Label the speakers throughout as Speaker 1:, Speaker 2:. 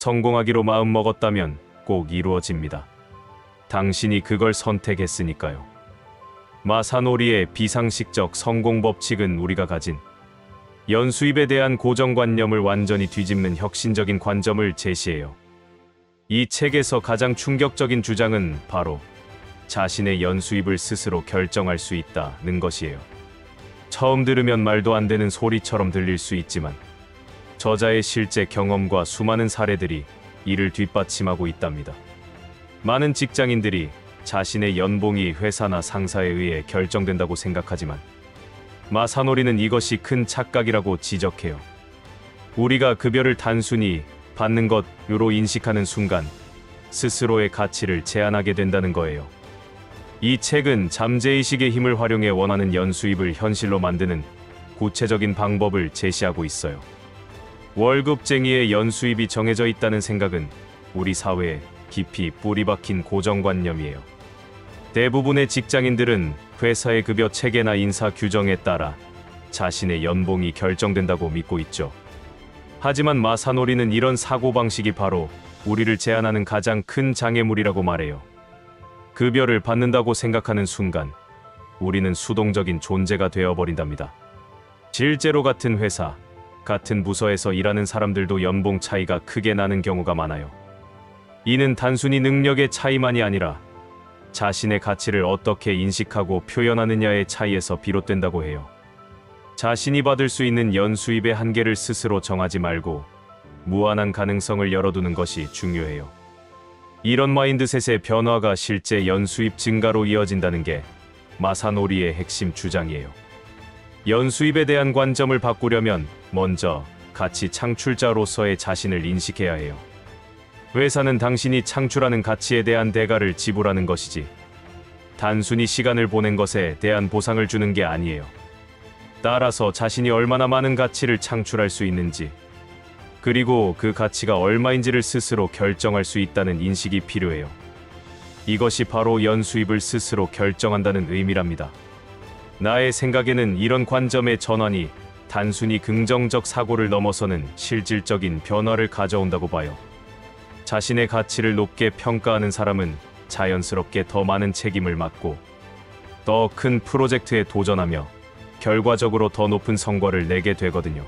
Speaker 1: 성공하기로 마음먹었다면 꼭 이루어집니다. 당신이 그걸 선택했으니까요. 마사노리의 비상식적 성공 법칙은 우리가 가진 연수입에 대한 고정관념을 완전히 뒤집는 혁신적인 관점을 제시해요. 이 책에서 가장 충격적인 주장은 바로 자신의 연수입을 스스로 결정할 수 있다는 것이에요. 처음 들으면 말도 안 되는 소리처럼 들릴 수 있지만 저자의 실제 경험과 수많은 사례들이 이를 뒷받침하고 있답니다. 많은 직장인들이 자신의 연봉이 회사나 상사에 의해 결정된다고 생각하지만 마사노리는 이것이 큰 착각이라고 지적해요. 우리가 급여를 단순히 받는 것으로 인식하는 순간 스스로의 가치를 제한하게 된다는 거예요. 이 책은 잠재의식의 힘을 활용해 원하는 연수입을 현실로 만드는 구체적인 방법을 제시하고 있어요. 월급쟁이의 연수입이 정해져 있다는 생각은 우리 사회에 깊이 뿌리박힌 고정관념이에요. 대부분의 직장인들은 회사의 급여 체계나 인사 규정에 따라 자신의 연봉이 결정된다고 믿고 있죠. 하지만 마사노리는 이런 사고방식이 바로 우리를 제한하는 가장 큰 장애물이라고 말해요. 급여를 받는다고 생각하는 순간 우리는 수동적인 존재가 되어버린답니다. 실제로 같은 회사, 같은 부서에서 일하는 사람들도 연봉 차이가 크게 나는 경우가 많아요. 이는 단순히 능력의 차이만이 아니라 자신의 가치를 어떻게 인식하고 표현하느냐의 차이에서 비롯된다고 해요. 자신이 받을 수 있는 연수입의 한계를 스스로 정하지 말고 무한한 가능성을 열어두는 것이 중요해요. 이런 마인드셋의 변화가 실제 연수입 증가로 이어진다는 게 마사노리의 핵심 주장이에요. 연수입에 대한 관점을 바꾸려면 먼저 가치 창출자로서의 자신을 인식해야 해요. 회사는 당신이 창출하는 가치에 대한 대가를 지불하는 것이지 단순히 시간을 보낸 것에 대한 보상을 주는 게 아니에요. 따라서 자신이 얼마나 많은 가치를 창출할 수 있는지, 그리고 그 가치가 얼마인지를 스스로 결정할 수 있다는 인식이 필요해요. 이것이 바로 연수입을 스스로 결정한다는 의미랍니다. 나의 생각에는 이런 관점의 전환이 단순히 긍정적 사고를 넘어서는 실질적인 변화를 가져온다고 봐요. 자신의 가치를 높게 평가하는 사람은 자연스럽게 더 많은 책임을 맡고 더 큰 프로젝트에 도전하며 결과적으로 더 높은 성과를 내게 되거든요.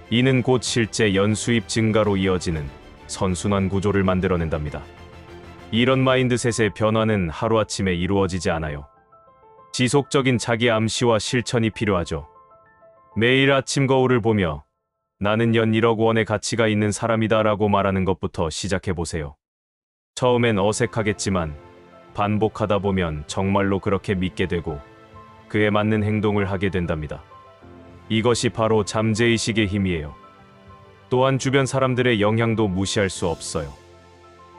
Speaker 1: 이는 곧 실제 연수입 증가로 이어지는 선순환 구조를 만들어낸답니다. 이런 마인드셋의 변화는 하루아침에 이루어지지 않아요. 지속적인 자기 암시와 실천이 필요하죠. 매일 아침 거울을 보며 나는 연 1억 원의 가치가 있는 사람이다 라고 말하는 것부터 시작해보세요. 처음엔 어색하겠지만 반복하다 보면 정말로 그렇게 믿게 되고 그에 맞는 행동을 하게 된답니다. 이것이 바로 잠재의식의 힘이에요. 또한 주변 사람들의 영향도 무시할 수 없어요.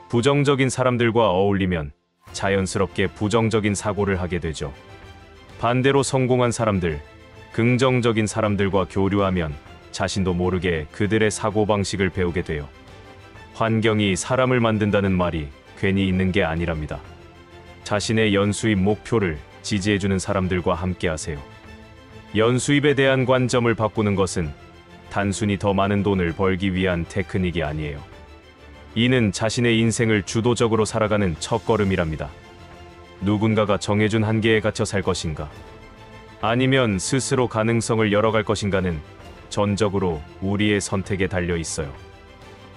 Speaker 1: 부정적인 사람들과 어울리면 자연스럽게 부정적인 사고를 하게 되죠. 반대로 성공한 사람들, 긍정적인 사람들과 교류하면 자신도 모르게 그들의 사고방식을 배우게 돼요. 환경이 사람을 만든다는 말이 괜히 있는 게 아니랍니다. 자신의 연수입 목표를 지지해주는 사람들과 함께하세요. 연수입에 대한 관점을 바꾸는 것은 단순히 더 많은 돈을 벌기 위한 테크닉이 아니에요. 이는 자신의 인생을 주도적으로 살아가는 첫걸음이랍니다. 누군가가 정해준 한계에 갇혀 살 것인가? 아니면 스스로 가능성을 열어갈 것인가는 전적으로 우리의 선택에 달려 있어요.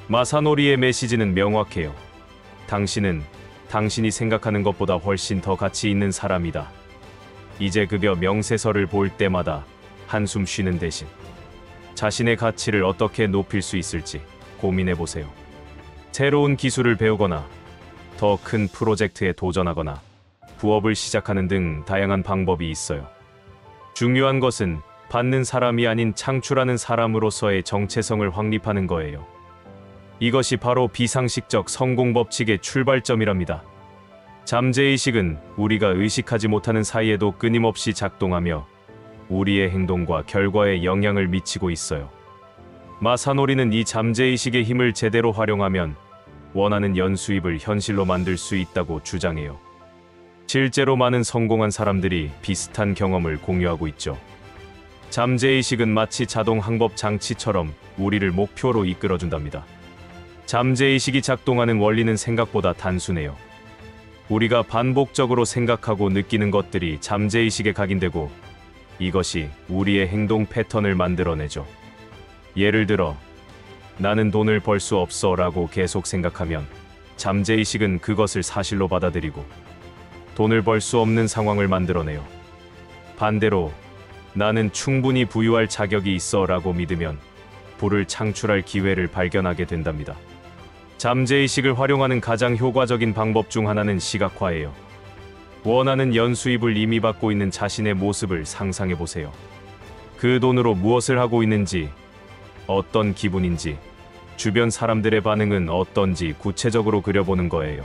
Speaker 1: 마사노리의 메시지는 명확해요. 당신은 당신이 생각하는 것보다 훨씬 더 가치 있는 사람이다. 이제 급여 명세서를 볼 때마다 한숨 쉬는 대신 자신의 가치를 어떻게 높일 수 있을지 고민해보세요. 새로운 기술을 배우거나 더 큰 프로젝트에 도전하거나 부업을 시작하는 등 다양한 방법이 있어요. 중요한 것은 받는 사람이 아닌 창출하는 사람으로서의 정체성을 확립하는 거예요. 이것이 바로 비상식적 성공 법칙의 출발점이랍니다. 잠재의식은 우리가 의식하지 못하는 사이에도 끊임없이 작동하며 우리의 행동과 결과에 영향을 미치고 있어요. 마사노리는 이 잠재의식의 힘을 제대로 활용하면 원하는 연수입을 현실로 만들 수 있다고 주장해요. 실제로 많은 성공한 사람들이 비슷한 경험을 공유하고 있죠. 잠재의식은 마치 자동 항법 장치처럼 우리를 목표로 이끌어준답니다. 잠재의식이 작동하는 원리는 생각보다 단순해요. 우리가 반복적으로 생각하고 느끼는 것들이 잠재의식에 각인되고 이것이 우리의 행동 패턴을 만들어내죠. 예를 들어, 나는 돈을 벌 수 없어 라고 계속 생각하면 잠재의식은 그것을 사실로 받아들이고 돈을 벌 수 없는 상황을 만들어내요. 반대로, 나는 충분히 부유할 자격이 있어 라고 믿으면 부를 창출할 기회를 발견하게 된답니다. 잠재의식을 활용하는 가장 효과적인 방법 중 하나는 시각화예요. 원하는 연수입을 이미 받고 있는 자신의 모습을 상상해 보세요. 그 돈으로 무엇을 하고 있는지, 어떤 기분인지, 주변 사람들의 반응은 어떤지 구체적으로 그려보는 거예요.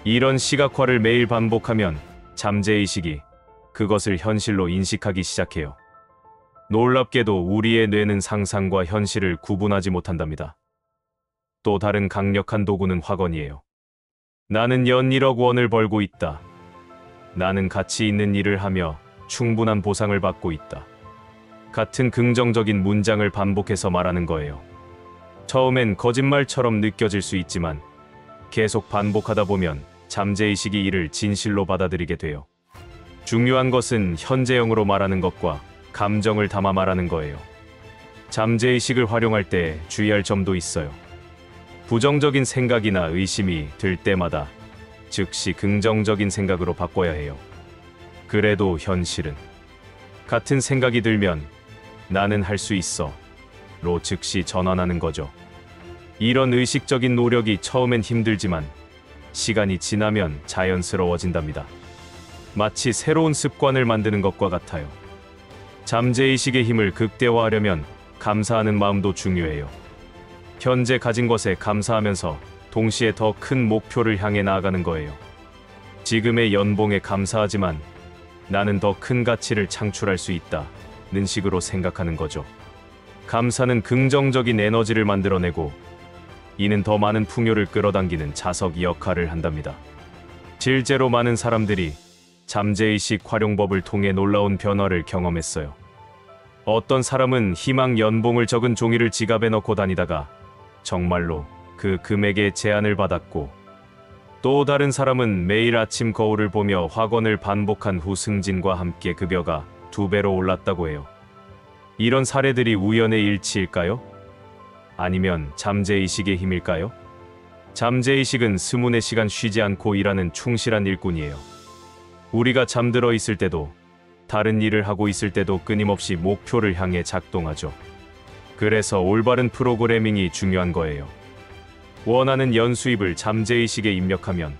Speaker 1: 이런 시각화를 매일 반복하면 잠재의식이 그것을 현실로 인식하기 시작해요. 놀랍게도 우리의 뇌는 상상과 현실을 구분하지 못한답니다. 또 다른 강력한 도구는 확언이에요. 나는 연 1억 원을 벌고 있다. 나는 가치 있는 일을 하며 충분한 보상을 받고 있다. 같은 긍정적인 문장을 반복해서 말하는 거예요. 처음엔 거짓말처럼 느껴질 수 있지만 계속 반복하다 보면 잠재의식이 이를 진실로 받아들이게 돼요. 중요한 것은 현재형으로 말하는 것과 감정을 담아 말하는 거예요. 잠재의식을 활용할 때 주의할 점도 있어요. 부정적인 생각이나 의심이 들 때마다 즉시 긍정적인 생각으로 바꿔야 해요. 그래도 현실은 같은 생각이 들면 나는 할 수 있어 로 즉시 전환하는 거죠. 이런 의식적인 노력이 처음엔 힘들지만 시간이 지나면 자연스러워진답니다. 마치 새로운 습관을 만드는 것과 같아요. 잠재의식의 힘을 극대화하려면 감사하는 마음도 중요해요. 현재 가진 것에 감사하면서 동시에 더 큰 목표를 향해 나아가는 거예요. 지금의 연봉에 감사하지만 나는 더 큰 가치를 창출할 수 있다는 식으로 생각하는 거죠. 감사는 긍정적인 에너지를 만들어내고 이는 더 많은 풍요를 끌어당기는 자석 역할을 한답니다. 실제로 많은 사람들이 잠재의식 활용법을 통해 놀라운 변화를 경험했어요. 어떤 사람은 희망 연봉을 적은 종이를 지갑에 넣고 다니다가 정말로 그 금액의 제안을 받았고, 또 다른 사람은 매일 아침 거울을 보며 확언을 반복한 후 승진과 함께 급여가 2배로 올랐다고 해요. 이런 사례들이 우연의 일치일까요? 아니면 잠재의식의 힘일까요? 잠재의식은 스문의 시간 쉬지 않고 일하는 충실한 일꾼이에요. 우리가 잠들어 있을 때도, 다른 일을 하고 있을 때도 끊임없이 목표를 향해 작동하죠. 그래서 올바른 프로그래밍이 중요한 거예요. 원하는 연수입을 잠재의식에 입력하면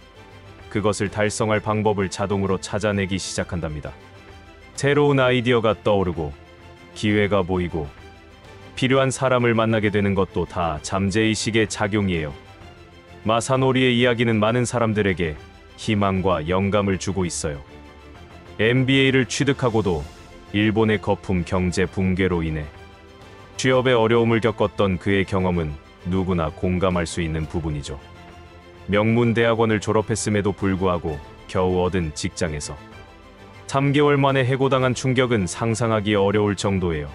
Speaker 1: 그것을 달성할 방법을 자동으로 찾아내기 시작한답니다. 새로운 아이디어가 떠오르고 기회가 보이고 필요한 사람을 만나게 되는 것도 다 잠재의식의 작용이에요. 마사노리의 이야기는 많은 사람들에게 희망과 영감을 주고 있어요. MBA를 취득하고도 일본의 거품 경제 붕괴로 인해 취업에 어려움을 겪었던 그의 경험은 누구나 공감할 수 있는 부분이죠. 명문대학원을 졸업했음에도 불구하고 겨우 얻은 직장에서 3개월 만에 해고당한 충격은 상상하기 어려울 정도예요.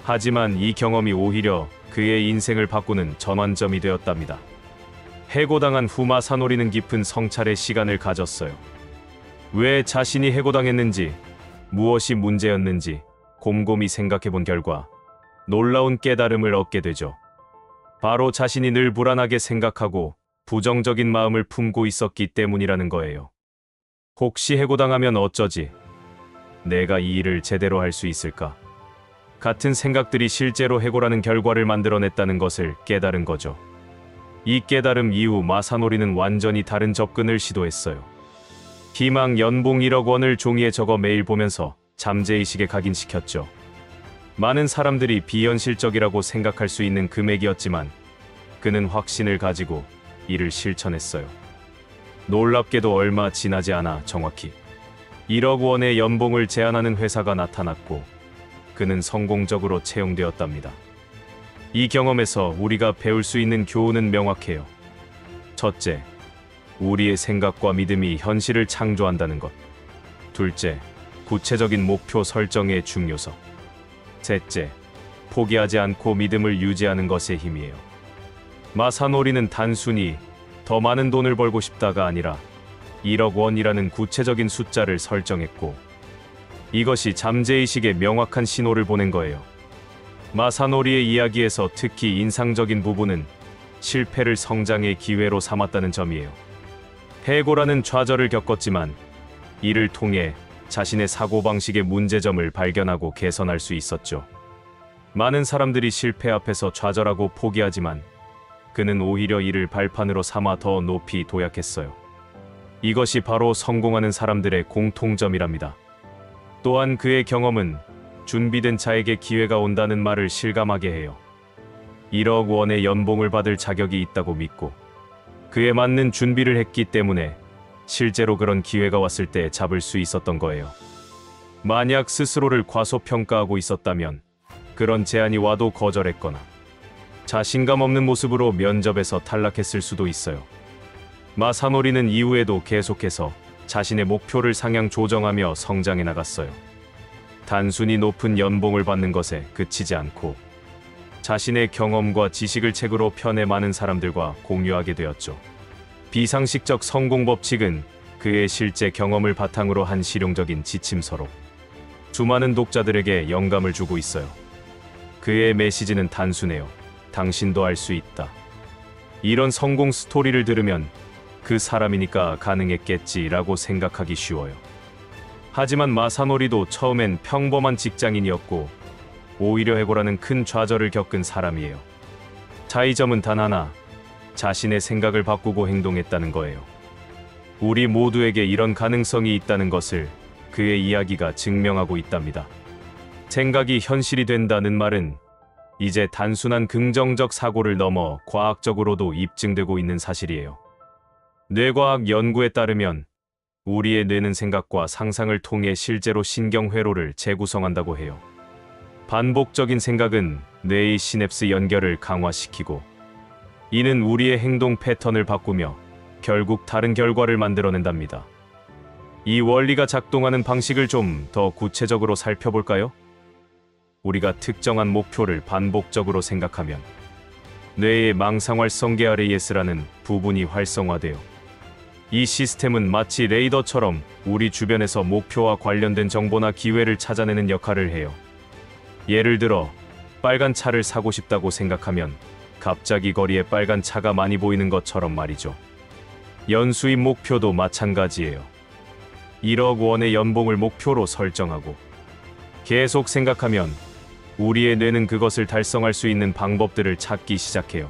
Speaker 1: 하지만 이 경험이 오히려 그의 인생을 바꾸는 전환점이 되었답니다. 해고당한 후 마사노리는 깊은 성찰의 시간을 가졌어요. 왜 자신이 해고당했는지, 무엇이 문제였는지 곰곰이 생각해본 결과 놀라운 깨달음을 얻게 되죠. 바로 자신이 늘 불안하게 생각하고 부정적인 마음을 품고 있었기 때문이라는 거예요. 혹시 해고당하면 어쩌지? 내가 이 일을 제대로 할 수 있을까? 같은 생각들이 실제로 해고라는 결과를 만들어냈다는 것을 깨달은 거죠. 이 깨달음 이후 마사노리는 완전히 다른 접근을 시도했어요. 희망 연봉 1억 원을 종이에 적어 매일 보면서 잠재의식에 각인시켰죠. 많은 사람들이 비현실적이라고 생각할 수 있는 금액이었지만 그는 확신을 가지고 이를 실천했어요. 놀랍게도 얼마 지나지 않아 정확히 1억 원의 연봉을 제안하는 회사가 나타났고 그는 성공적으로 채용되었답니다. 이 경험에서 우리가 배울 수 있는 교훈은 명확해요. 첫째, 우리의 생각과 믿음이 현실을 창조한다는 것. 둘째, 구체적인 목표 설정의 중요성. 셋째, 포기하지 않고 믿음을 유지하는 것의 힘이에요. 마사노리는 단순히 더 많은 돈을 벌고 싶다가 아니라 1억 원이라는 구체적인 숫자를 설정했고, 이것이 잠재의식에 명확한 신호를 보낸 거예요. 마사노리의 이야기에서 특히 인상적인 부분은 실패를 성장의 기회로 삼았다는 점이에요. 해고라는 좌절을 겪었지만 이를 통해 자신의 사고방식의 문제점을 발견하고 개선할 수 있었죠. 많은 사람들이 실패 앞에서 좌절하고 포기하지만 그는 오히려 이를 발판으로 삼아 더 높이 도약했어요. 이것이 바로 성공하는 사람들의 공통점이랍니다. 또한 그의 경험은 준비된 자에게 기회가 온다는 말을 실감하게 해요. 1억 원의 연봉을 받을 자격이 있다고 믿고 그에 맞는 준비를 했기 때문에 실제로 그런 기회가 왔을 때 잡을 수 있었던 거예요. 만약 스스로를 과소평가하고 있었다면 그런 제안이 와도 거절했거나 자신감 없는 모습으로 면접에서 탈락했을 수도 있어요. 마사노리는 이후에도 계속해서 자신의 목표를 상향 조정하며 성장해 나갔어요. 단순히 높은 연봉을 받는 것에 그치지 않고 자신의 경험과 지식을 책으로 펴내 많은 사람들과 공유하게 되었죠. 비상식적 성공 법칙은 그의 실제 경험을 바탕으로 한 실용적인 지침서로 수많은 독자들에게 영감을 주고 있어요. 그의 메시지는 단순해요. 당신도 할 수 있다. 이런 성공 스토리를 들으면 그 사람이니까 가능했겠지라고 생각하기 쉬워요. 하지만 마사노리도 처음엔 평범한 직장인이었고 오히려 해고라는 큰 좌절을 겪은 사람이에요. 차이점은 단 하나, 자신의 생각을 바꾸고 행동했다는 거예요. 우리 모두에게 이런 가능성이 있다는 것을 그의 이야기가 증명하고 있답니다. 생각이 현실이 된다는 말은 이제 단순한 긍정적 사고를 넘어 과학적으로도 입증되고 있는 사실이에요. 뇌과학 연구에 따르면 우리의 뇌는 생각과 상상을 통해 실제로 신경회로를 재구성한다고 해요. 반복적인 생각은 뇌의 시냅스 연결을 강화시키고 이는 우리의 행동 패턴을 바꾸며 결국 다른 결과를 만들어낸답니다. 이 원리가 작동하는 방식을 좀 더 구체적으로 살펴볼까요? 우리가 특정한 목표를 반복적으로 생각하면 뇌의 망상활성계 RAS라는 부분이 활성화돼요. 이 시스템은 마치 레이더처럼 우리 주변에서 목표와 관련된 정보나 기회를 찾아내는 역할을 해요. 예를 들어 빨간 차를 사고 싶다고 생각하면 갑자기 거리에 빨간 차가 많이 보이는 것처럼 말이죠. 연수입 목표도 마찬가지예요. 1억 원의 연봉을 목표로 설정하고 계속 생각하면 우리의 뇌는 그것을 달성할 수 있는 방법들을 찾기 시작해요.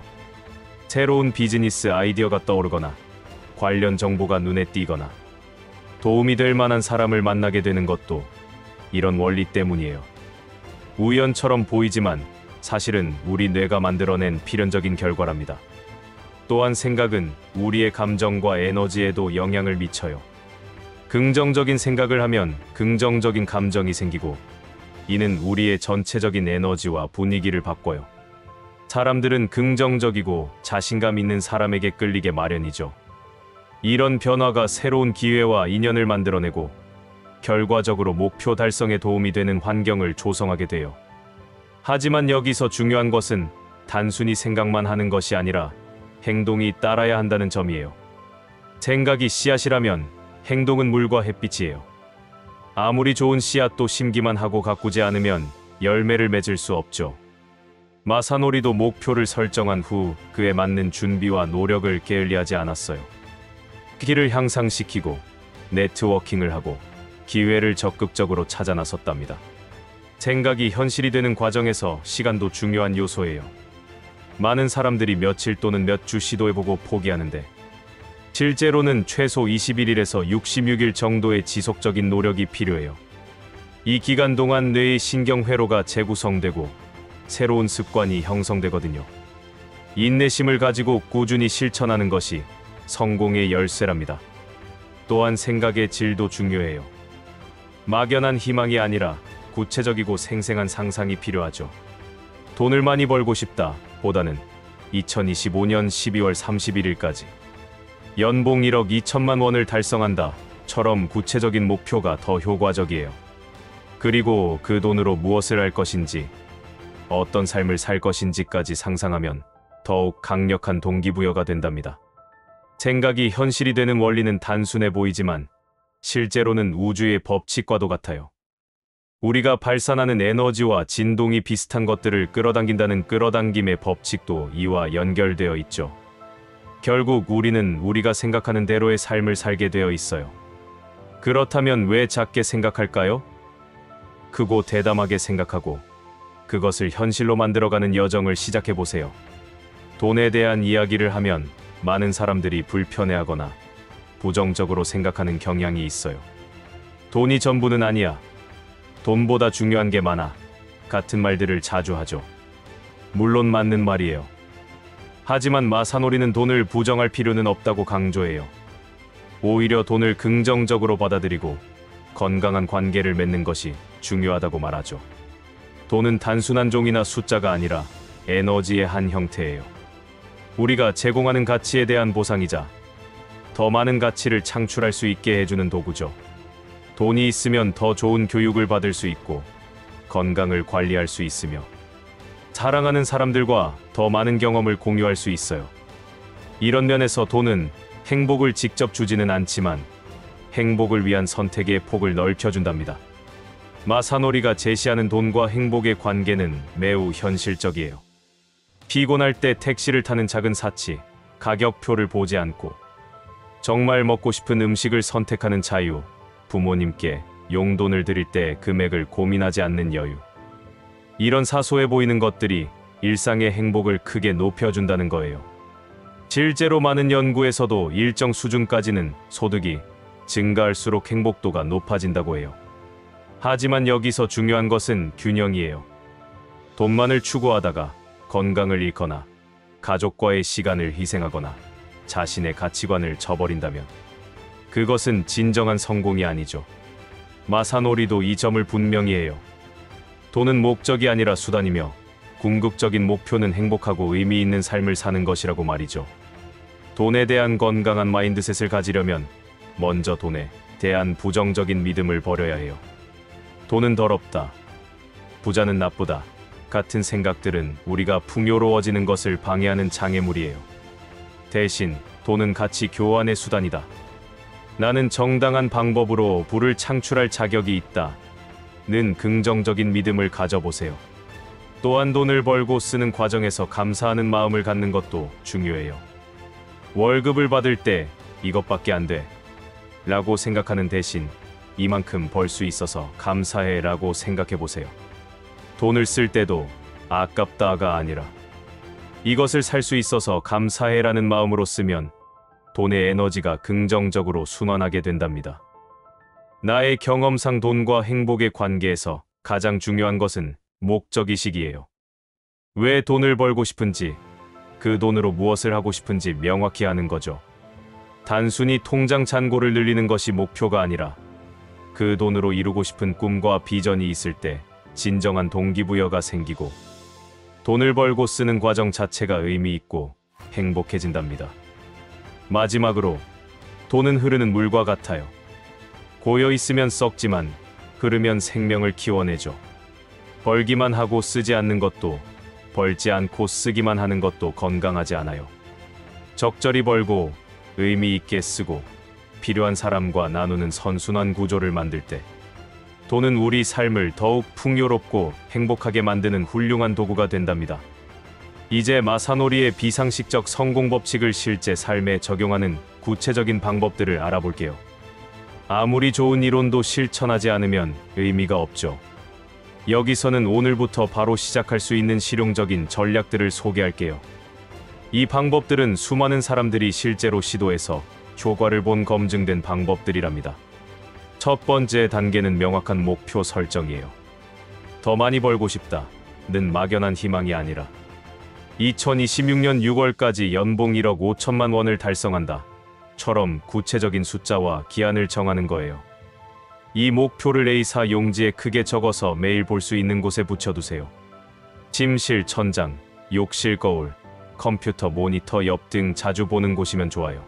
Speaker 1: 새로운 비즈니스 아이디어가 떠오르거나 관련 정보가 눈에 띄거나 도움이 될 만한 사람을 만나게 되는 것도 이런 원리 때문이에요. 우연처럼 보이지만 사실은 우리 뇌가 만들어낸 필연적인 결과랍니다. 또한 생각은 우리의 감정과 에너지에도 영향을 미쳐요. 긍정적인 생각을 하면 긍정적인 감정이 생기고 이는 우리의 전체적인 에너지와 분위기를 바꿔요. 사람들은 긍정적이고 자신감 있는 사람에게 끌리게 마련이죠. 이런 변화가 새로운 기회와 인연을 만들어내고 결과적으로 목표 달성에 도움이 되는 환경을 조성하게 돼요. 하지만 여기서 중요한 것은 단순히 생각만 하는 것이 아니라 행동이 따라야 한다는 점이에요. 생각이 씨앗이라면 행동은 물과 햇빛이에요. 아무리 좋은 씨앗도 심기만 하고 가꾸지 않으면 열매를 맺을 수 없죠. 마사노리도 목표를 설정한 후 그에 맞는 준비와 노력을 게을리하지 않았어요. 길을 향상시키고 네트워킹을 하고 기회를 적극적으로 찾아 나섰답니다. 생각이 현실이 되는 과정에서 시간도 중요한 요소예요. 많은 사람들이 며칠 또는 몇 주 시도해보고 포기하는데 실제로는 최소 21일에서 66일 정도의 지속적인 노력이 필요해요. 이 기간 동안 뇌의 신경회로가 재구성되고 새로운 습관이 형성되거든요. 인내심을 가지고 꾸준히 실천하는 것이 성공의 열쇠랍니다. 또한 생각의 질도 중요해요. 막연한 희망이 아니라 구체적이고 생생한 상상이 필요하죠. 돈을 많이 벌고 싶다 보다는 2025년 12월 31일까지 연봉 1억 2천만 원을 달성한다 처럼 구체적인 목표가 더 효과적이에요. 그리고 그 돈으로 무엇을 할 것인지, 어떤 삶을 살 것인지까지 상상하면 더욱 강력한 동기부여가 된답니다. 생각이 현실이 되는 원리는 단순해 보이지만 실제로는 우주의 법칙과도 같아요. 우리가 발산하는 에너지와 진동이 비슷한 것들을 끌어당긴다는 끌어당김의 법칙도 이와 연결되어 있죠. 결국 우리는 우리가 생각하는 대로의 삶을 살게 되어 있어요. 그렇다면 왜 작게 생각할까요? 크고 대담하게 생각하고 그것을 현실로 만들어가는 여정을 시작해보세요. 돈에 대한 이야기를 하면 많은 사람들이 불편해하거나 부정적으로 생각하는 경향이 있어요. 돈이 전부는 아니야. 돈보다 중요한 게 많아. 같은 말들을 자주 하죠. 물론 맞는 말이에요. 하지만 마사노리는 돈을 부정할 필요는 없다고 강조해요. 오히려 돈을 긍정적으로 받아들이고 건강한 관계를 맺는 것이 중요하다고 말하죠. 돈은 단순한 종이나 숫자가 아니라 에너지의 한 형태예요. 우리가 제공하는 가치에 대한 보상이자 더 많은 가치를 창출할 수 있게 해주는 도구죠. 돈이 있으면 더 좋은 교육을 받을 수 있고 건강을 관리할 수 있으며 사랑하는 사람들과 더 많은 경험을 공유할 수 있어요. 이런 면에서 돈은 행복을 직접 주지는 않지만 행복을 위한 선택의 폭을 넓혀준답니다. 마사노리가 제시하는 돈과 행복의 관계는 매우 현실적이에요. 피곤할 때 택시를 타는 작은 사치, 가격표를 보지 않고 정말 먹고 싶은 음식을 선택하는 자유, 부모님께 용돈을 드릴 때 금액을 고민하지 않는 여유. 이런 사소해 보이는 것들이 일상의 행복을 크게 높여준다는 거예요. 실제로 많은 연구에서도 일정 수준까지는 소득이 증가할수록 행복도가 높아진다고 해요. 하지만 여기서 중요한 것은 균형이에요. 돈만을 추구하다가 건강을 잃거나 가족과의 시간을 희생하거나 자신의 가치관을 저버린다면 그것은 진정한 성공이 아니죠. 마사노리도 이 점을 분명히 해요. 돈은 목적이 아니라 수단이며 궁극적인 목표는 행복하고 의미 있는 삶을 사는 것이라고 말이죠. 돈에 대한 건강한 마인드셋을 가지려면 먼저 돈에 대한 부정적인 믿음을 버려야 해요. 돈은 더럽다. 부자는 나쁘다. 같은 생각들은 우리가 풍요로워지는 것을 방해하는 장애물이에요. 대신 돈은 가치 교환의 수단이다. 나는 정당한 방법으로 부를 창출할 자격이 있다. 는 긍정적인 믿음을 가져보세요. 또한 돈을 벌고 쓰는 과정에서 감사하는 마음을 갖는 것도 중요해요. 월급을 받을 때 이것밖에 안 돼. 라고 생각하는 대신 이만큼 벌 수 있어서 감사해 라고 생각해 보세요. 돈을 쓸 때도 아깝다가 아니라 이것을 살 수 있어서 감사해 라는 마음으로 쓰면 돈의 에너지가 긍정적으로 순환하게 된답니다. 나의 경험상 돈과 행복의 관계에서 가장 중요한 것은 목적의식이에요. 왜 돈을 벌고 싶은지, 그 돈으로 무엇을 하고 싶은지 명확히 아는 거죠. 단순히 통장 잔고를 늘리는 것이 목표가 아니라 그 돈으로 이루고 싶은 꿈과 비전이 있을 때 진정한 동기부여가 생기고 돈을 벌고 쓰는 과정 자체가 의미 있고 행복해진답니다. 마지막으로 돈은 흐르는 물과 같아요. 고여 있으면 썩지만 흐르면 생명을 키워내죠. 벌기만 하고 쓰지 않는 것도, 벌지 않고 쓰기만 하는 것도 건강하지 않아요. 적절히 벌고 의미 있게 쓰고 필요한 사람과 나누는 선순환 구조를 만들 때 돈은 우리 삶을 더욱 풍요롭고 행복하게 만드는 훌륭한 도구가 된답니다. 이제 마사노리의 비상식적 성공 법칙을 실제 삶에 적용하는 구체적인 방법들을 알아볼게요. 아무리 좋은 이론도 실천하지 않으면 의미가 없죠. 여기서는 오늘부터 바로 시작할 수 있는 실용적인 전략들을 소개할게요. 이 방법들은 수많은 사람들이 실제로 시도해서 효과를 본 검증된 방법들이랍니다. 첫 번째 단계는 명확한 목표 설정이에요. 더 많이 벌고 싶다는 막연한 희망이 아니라 2026년 6월까지 연봉 1억 5천만 원을 달성한다. 처럼 구체적인 숫자와 기한을 정하는 거예요. 이 목표를 A4 용지에 크게 적어서 매일 볼 수 있는 곳에 붙여두세요. 침실, 천장, 욕실 거울, 컴퓨터 모니터 옆 등 자주 보는 곳이면 좋아요.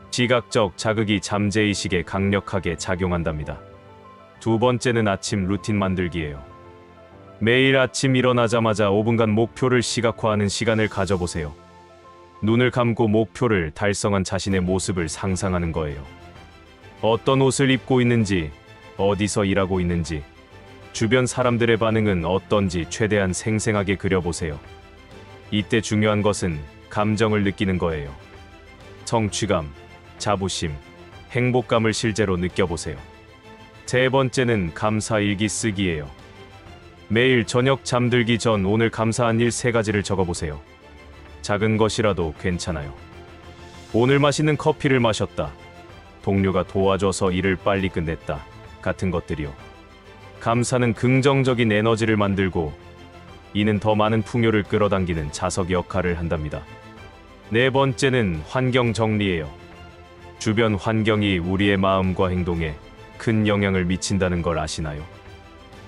Speaker 1: 시각적 자극이 잠재의식에 강력하게 작용한답니다. 두 번째는 아침 루틴 만들기예요. 매일 아침 일어나자마자 5분간 목표를 시각화하는 시간을 가져보세요. 눈을 감고 목표를 달성한 자신의 모습을 상상하는 거예요. 어떤 옷을 입고 있는지, 어디서 일하고 있는지, 주변 사람들의 반응은 어떤지 최대한 생생하게 그려보세요. 이때 중요한 것은 감정을 느끼는 거예요. 성취감, 자부심, 행복감을 실제로 느껴보세요. 세 번째는 감사 일기 쓰기예요. 매일 저녁 잠들기 전 오늘 감사한 일 3가지를 적어보세요. 작은 것이라도 괜찮아요. 오늘 맛있는 커피를 마셨다. 동료가 도와줘서 일을 빨리 끝냈다. 같은 것들이요. 감사는 긍정적인 에너지를 만들고 이는 더 많은 풍요를 끌어당기는 자석 역할을 한답니다. 네 번째는 환경 정리예요. 주변 환경이 우리의 마음과 행동에 큰 영향을 미친다는 걸 아시나요?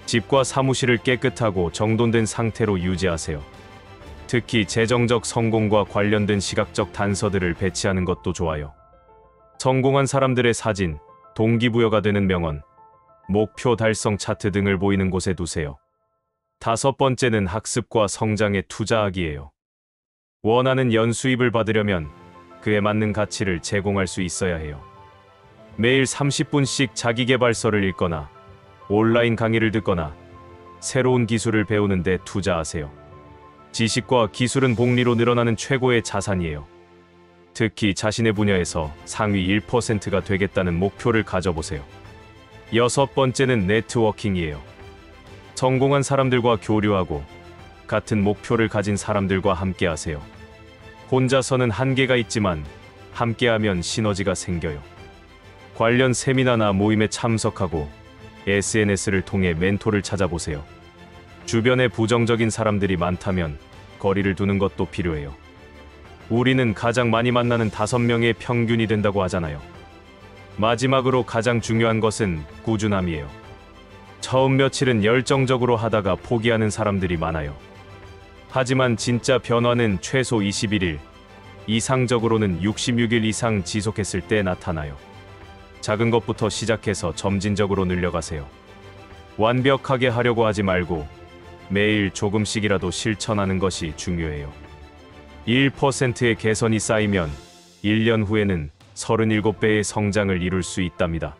Speaker 1: 집과 사무실을 깨끗하고 정돈된 상태로 유지하세요. 특히 재정적 성공과 관련된 시각적 단서들을 배치하는 것도 좋아요. 성공한 사람들의 사진, 동기부여가 되는 명언, 목표 달성 차트 등을 보이는 곳에 두세요. 5번째는 학습과 성장에 투자하기예요. 원하는 연수입을 받으려면 그에 맞는 가치를 제공할 수 있어야 해요. 매일 30분씩 자기계발서를 읽거나 온라인 강의를 듣거나 새로운 기술을 배우는 데 투자하세요. 지식과 기술은 복리로 늘어나는 최고의 자산이에요. 특히 자신의 분야에서 상위 1%가 되겠다는 목표를 가져보세요. 6번째는 네트워킹이에요. 성공한 사람들과 교류하고 같은 목표를 가진 사람들과 함께하세요. 혼자서는 한계가 있지만 함께하면 시너지가 생겨요. 관련 세미나나 모임에 참석하고 SNS를 통해 멘토를 찾아보세요. 주변에 부정적인 사람들이 많다면 거리를 두는 것도 필요해요. 우리는 가장 많이 만나는 5명의 평균이 된다고 하잖아요. 마지막으로 가장 중요한 것은 꾸준함이에요. 처음 며칠은 열정적으로 하다가 포기하는 사람들이 많아요. 하지만 진짜 변화는 최소 21일, 이상적으로는 66일 이상 지속했을 때 나타나요. 작은 것부터 시작해서 점진적으로 늘려가세요. 완벽하게 하려고 하지 말고 매일 조금씩이라도 실천하는 것이 중요해요. 1%의 개선이 쌓이면 1년 후에는 37배의 성장을 이룰 수 있답니다.